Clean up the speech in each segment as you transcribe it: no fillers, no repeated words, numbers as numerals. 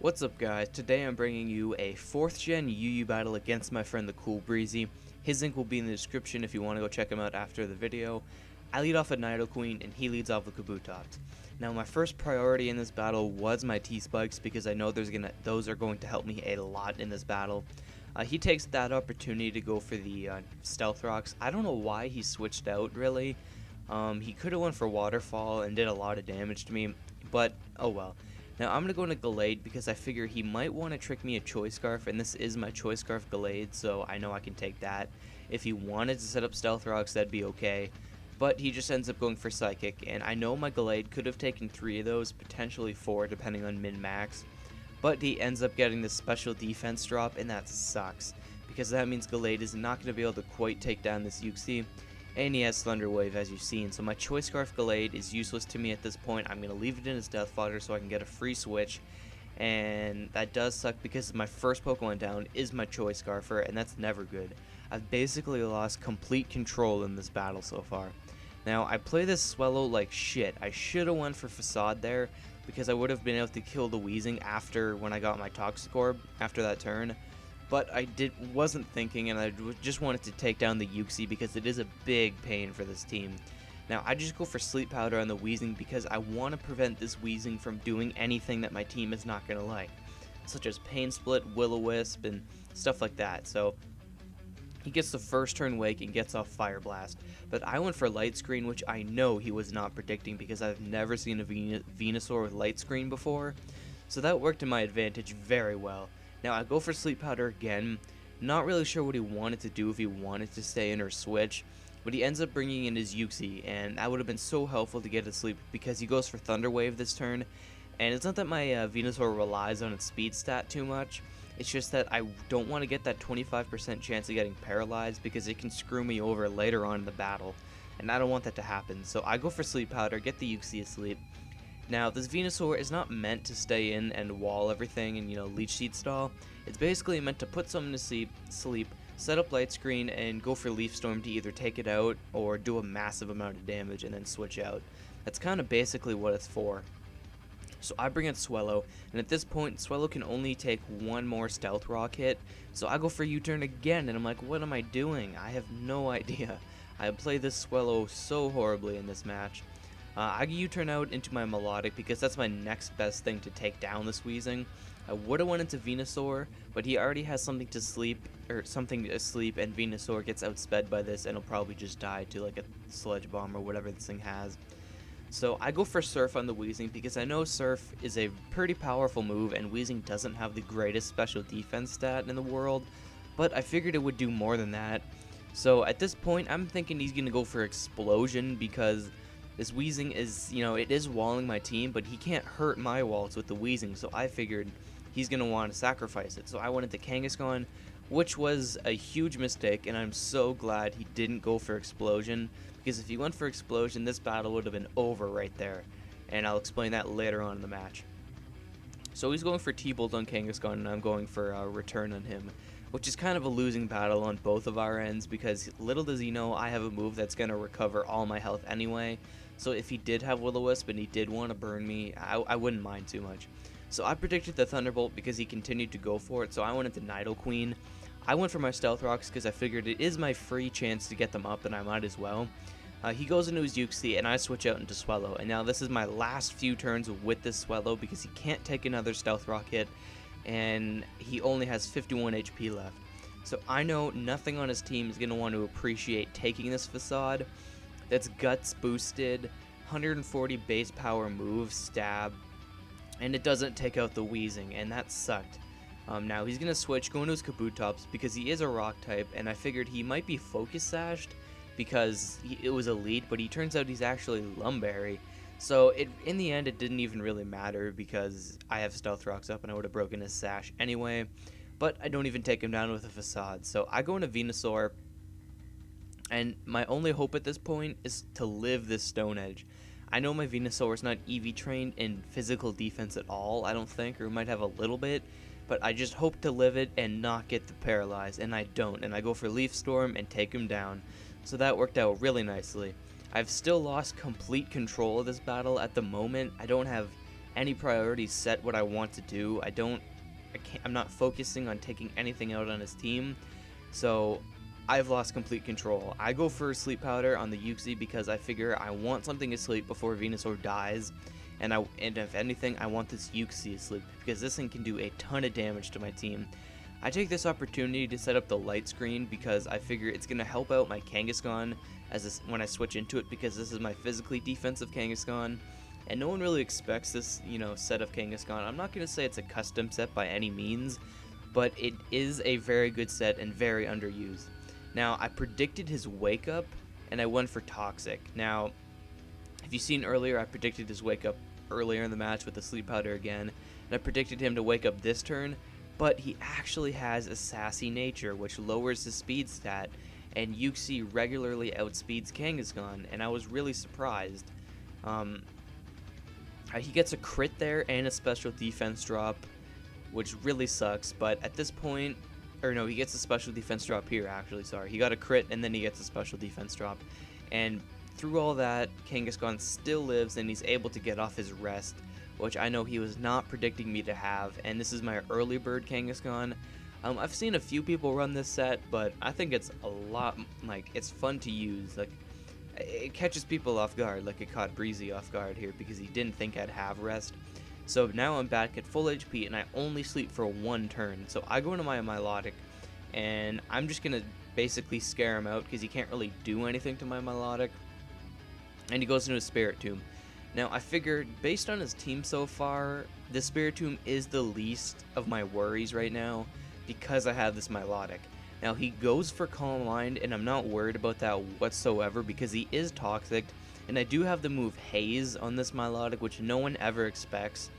What's up guys, today I'm bringing you a 4th gen UU battle against my friend TheCoolBreezey. His link will be in the description if you want to go check him out after the video. I lead off a Nido Queen and he leads off with Kabutops. Now my first priority in this battle was my T-Spikes because I know those are going to help me a lot in this battle. He takes that opportunity to go for the Stealth Rocks. I don't know why he switched out really. He could have went for Waterfall and did a lot of damage to me, but oh well. Now I'm going to go into Gallade because I figure he might want to trick me a Choice Scarf, and this is my Choice Scarf Gallade, so I know I can take that. If he wanted to set up Stealth Rocks, that'd be okay, but he just ends up going for Psychic, and I know my Gallade could have taken 3 of those, potentially 4 depending on min-max, but he ends up getting this special defense drop, and that sucks, because that means Gallade is not going to be able to quite take down this Uxie. And he has Thunder Wave, as you've seen, so my Choice Scarf Gallade is useless to me at this point. I'm going to leave it in his Death Fodder so I can get a free switch, and that does suck because my first Pokemon down is my Choice Scarfer, and that's never good. I've basically lost complete control in this battle so far. Now, I play this Swellow like shit. I should have went for Facade there, because I would have been able to kill the Weezing after when I got my Toxic Orb, after that turn. But I wasn't thinking, and I just wanted to take down the Uxie because it is a big pain for this team. Now, I just go for Sleep Powder on the Weezing because I want to prevent this Weezing from doing anything that my team is not going to like, such as Pain Split, Will-O-Wisp, and stuff like that. So, he gets the first turn Wake and gets off Fire Blast. But I went for Light Screen, which I know he was not predicting because I've never seen a Venusaur with Light Screen before. So that worked to my advantage very well. Now I go for Sleep Powder again, not really sure what he wanted to do, if he wanted to stay in or switch, but he ends up bringing in his Uxie, and that would have been so helpful to get to sleep because he goes for Thunder Wave this turn, and it's not that my Venusaur relies on its speed stat too much, it's just that I don't want to get that 25% chance of getting paralyzed because it can screw me over later on in the battle, and I don't want that to happen, so I go for Sleep Powder, get the Uxie asleep. Now, this Venusaur is not meant to stay in and wall everything and, Leech Seed stall. It's basically meant to put something to sleep, set up Light Screen, and go for Leaf Storm to either take it out or do a massive amount of damage and then switch out. That's kind of basically what it's for. So I bring in Swellow, and at this point, Swellow can only take 1 more Stealth Rock hit. So I go for U-turn again, and I'm like, what am I doing? I have no idea. I played this Swellow so horribly in this match. I U-turn out into my Melodic because that's my next best thing to take down this Weezing. I would have went into Venusaur, but he already has something to sleep, and Venusaur gets outsped by this and he'll probably just die to like a Sludge Bomb or whatever this thing has. So I go for Surf on the Weezing because I know Surf is a pretty powerful move and Weezing doesn't have the greatest special defense stat in the world, but I figured it would do more than that. So at this point I'm thinking he's going to go for Explosion because this Weezing is, it is walling my team, but he can't hurt my walls with the Weezing, so I figured he's going to want to sacrifice it. So I went into Kangaskhan, which was a huge mistake, and I'm so glad he didn't go for Explosion, because if he went for Explosion, this battle would have been over right there, and I'll explain that later on in the match. So he's going for T-Bolt on Kangaskhan, and I'm going for Return on him, which is kind of a losing battle on both of our ends, because little does he know I have a move that's going to recover all my health anyway. So if he did have Will-O-Wisp and he did want to burn me, I wouldn't mind too much. So I predicted the Thunderbolt because he continued to go for it, so I went into Nido Queen. I went for my Stealth Rocks because I figured it is my free chance to get them up and I might as well. He goes into his Uxie and I switch out into Swellow, and now this is my last few turns with this Swellow because he can't take another Stealth Rock hit and he only has 51 HP left. So I know nothing on his team is going to want to appreciate taking this Facade. That's Guts boosted, 140 base power move, stab, and it doesn't take out the Weezing, and that sucked. Now he's going to switch, go into his Kabutops, because he is a rock type, and I figured he might be Focus Sashed, because it was Elite, but he turns out he's actually Lumberry. So in the end, it didn't even really matter, because I have Stealth Rocks up, and I would have broken his Sash anyway, but I don't even take him down with a Facade. So I go into Venusaur, and my only hope at this point is to live this Stone Edge. I know my Venusaur is not EV trained in physical defense at all, I don't think, or might have a little bit, but I just hope to live it and not get the paralyzed, and I don't, and I go for Leaf Storm and take him down. So that worked out really nicely. I've still lost complete control of this battle at the moment. I don't have any priorities set what I want to do. I'm not focusing on taking anything out on his team, so I've lost complete control. I go for Sleep Powder on the Yuxi because I figure I want something to sleep before Venusaur dies, and if anything, I want this Yuxi to sleep because this thing can do a ton of damage to my team. I take this opportunity to set up the light screen because I figure it's going to help out my Kangaskhan when I switch into it, because this is my physically defensive Kangaskhan, and no one really expects this, set of Kangaskhan. I'm not going to say it's a custom set by any means, but it is a very good set and very underused. Now, I predicted his Wake Up, and I went for Toxic. Now, if you've seen earlier, I predicted his Wake Up earlier in the match with the Sleep Powder again, and I predicted him to wake up this turn, but he actually has a Sassy Nature, which lowers his speed stat, and Yuxi regularly outspeeds Kangaskhan, and I was really surprised. He gets a crit there and a special defense drop, which really sucks, but at this point, or no, he gets a special defense drop here, actually, sorry. He got a crit, and then he gets a special defense drop, and through all that, Kangaskhan still lives, and he's able to get off his rest, which I know he was not predicting me to have, and this is my early bird Kangaskhan. I've seen a few people run this set, but I think it's a lot, it's fun to use. It catches people off guard, like it caught Breezey off guard here, because he didn't think I'd have rest. So now I'm back at full HP, and I only sleep for one turn. So I go into my Milotic, and I'm just going to basically scare him out, because he can't really do anything to my Milotic. And he goes into a Spiritomb. Now, I figured, based on his team so far, the Spiritomb is the least of my worries right now, because I have this Milotic. Now, he goes for Calm Mind, and I'm not worried about that whatsoever, because he is Toxic, and I do have the move Haze on this Milotic, which no one ever expects,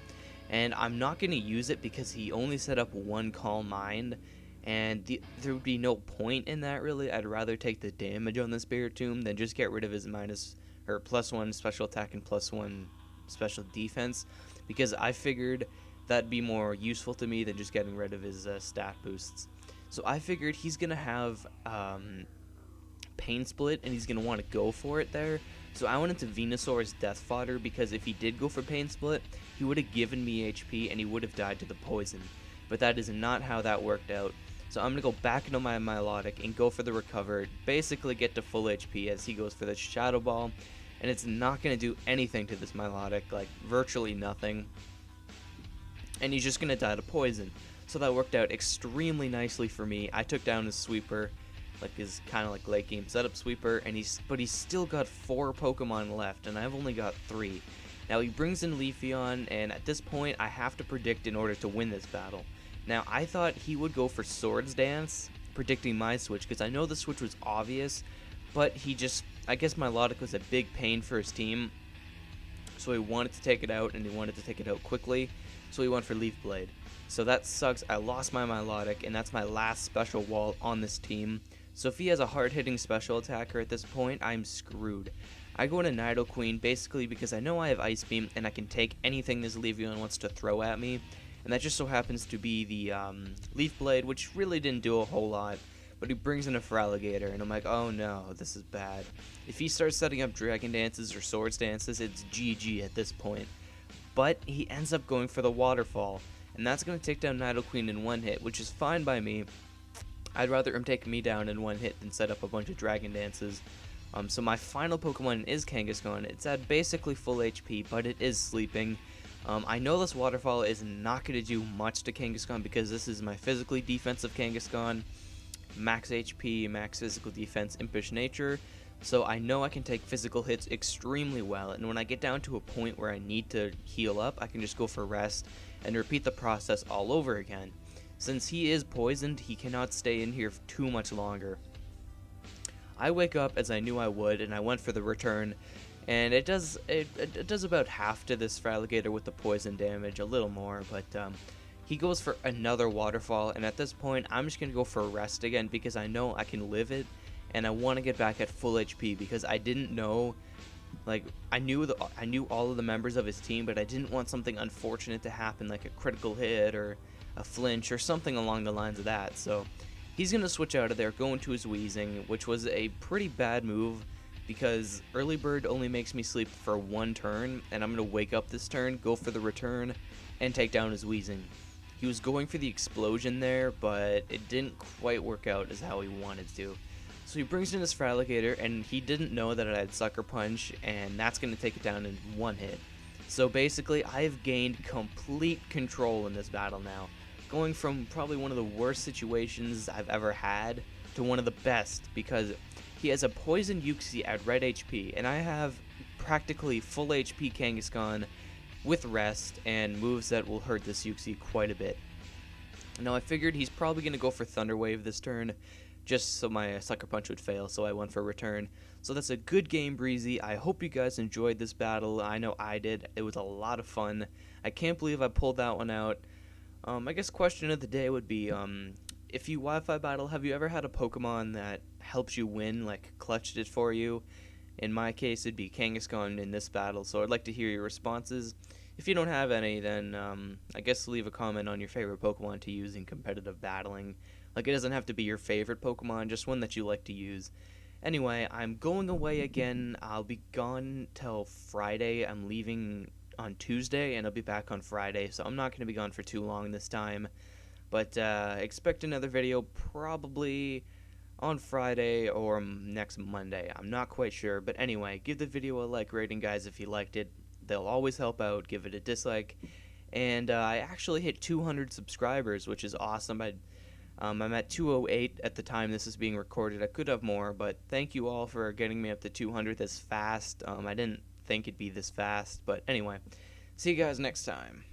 and I'm not going to use it because he only set up one Calm Mind, and there would be no point in that, really. I'd rather take the damage on the Spiritomb than just get rid of his +1 special attack and +1 special defense, because I figured that'd be more useful to me than just getting rid of his stat boosts. So I figured he's gonna have Pain Split, and he's gonna want to go for it there. So I went into Venusaur's Death Fodder, because if he did go for Pain Split, he would have given me HP and he would have died to the poison. But that is not how that worked out. So I'm gonna go back into my Milotic and go for the Recover, basically get to full HP as he goes for the Shadow Ball, and it's not gonna do anything to this Milotic, virtually nothing. And he's just gonna die to poison. So that worked out extremely nicely for me. I took down his Sweeper, his kind of late game setup Sweeper, and he's still got 4 Pokemon left, and I've only got 3. Now he brings in Leafeon, and at this point I have to predict in order to win this battle. Now, I thought he would go for Swords Dance, predicting my switch, because I know the switch was obvious, but I guess Milotic was a big pain for his team, so he wanted to take it out, and he wanted to take it out quickly, so he went for Leaf Blade. So that sucks. I lost my Milotic, and that's my last special wall on this team. So if he has a hard-hitting special attacker at this point, I'm screwed. I go into Nidoqueen, basically because I know I have Ice Beam, and I can take anything this Leafeon wants to throw at me. And that just so happens to be the Leaf Blade, which really didn't do a whole lot. But he brings in a Feraligatr, and I'm like, oh no, this is bad. If he starts setting up Dragon Dances or Swords Dances, it's GG at this point. But he ends up going for the Waterfall, and that's going to take down Nidoqueen in one hit, which is fine by me. I'd rather him take me down in one hit than set up a bunch of Dragon Dances. So my final Pokemon is Kangaskhan. It's at basically full HP, but it is sleeping. I know this Waterfall is not going to do much to Kangaskhan because this is my physically defensive Kangaskhan. Max HP, max physical defense, Impish Nature. So I know I can take physical hits extremely well, and when I get down to a point where I need to heal up, I can just go for rest and repeat the process all over again. Since he is poisoned, he cannot stay in here for too much longer. I wake up as I knew I would, and I went for the return, and it does about half to this Feraligatr with the poison damage, a little more, but he goes for another Waterfall, and at this point I'm just gonna go for a rest again because I know I can live it, and I want to get back at full HP because I didn't know, I knew all of the members of his team, but I didn't want something unfortunate to happen, like a critical hit or a flinch or something along the lines of that. So he's gonna switch out of there, go into his Weezing, which was a pretty bad move because early bird only makes me sleep for one turn, and I'm going to wake up this turn, go for the return, and take down his Weezing. He was going for the explosion there, but it didn't quite work out as how he wanted to. So he brings in his Feraligatr, and he didn't know that I had Sucker Punch, and that's going to take it down in one hit. So basically, I've gained complete control in this battle now, going from probably one of the worst situations I've ever had to one of the best, because he has a poison Uxie at red HP, and I have practically full HP Kangaskhan with rest and moves that will hurt this Uxie quite a bit. Now I figured he's probably going to go for Thunder Wave this turn, just so my Sucker Punch would fail, so I went for return. So that's a good game, Breezey. I hope you guys enjoyed this battle. I know I did. It was a lot of fun. I can't believe I pulled that one out. I guess question of the day would be, if you Wi-Fi battle, have you ever had a Pokemon that helps you win, like clutched it for you? In my case, it'd be Kangaskhan in this battle, so I'd like to hear your responses. If you don't have any, then I guess leave a comment on your favorite Pokemon to use in competitive battling. Like, it doesn't have to be your favorite Pokemon, just one that you like to use. Anyway, I'm going away again. I'll be gone till Friday. I'm leaving on Tuesday, and I'll be back on Friday, so I'm not going to be gone for too long this time. But expect another video probably on Friday or next Monday. I'm not quite sure, but anyway, give the video a like rating, guys, if you liked it. They'll always help out. Give it a dislike. And I actually hit 200 subscribers, which is awesome. I'm at 208 at the time this is being recorded. I could have more, but thank you all for getting me up to 200 this fast. I didn't think it'd be this fast, but anyway, see you guys next time.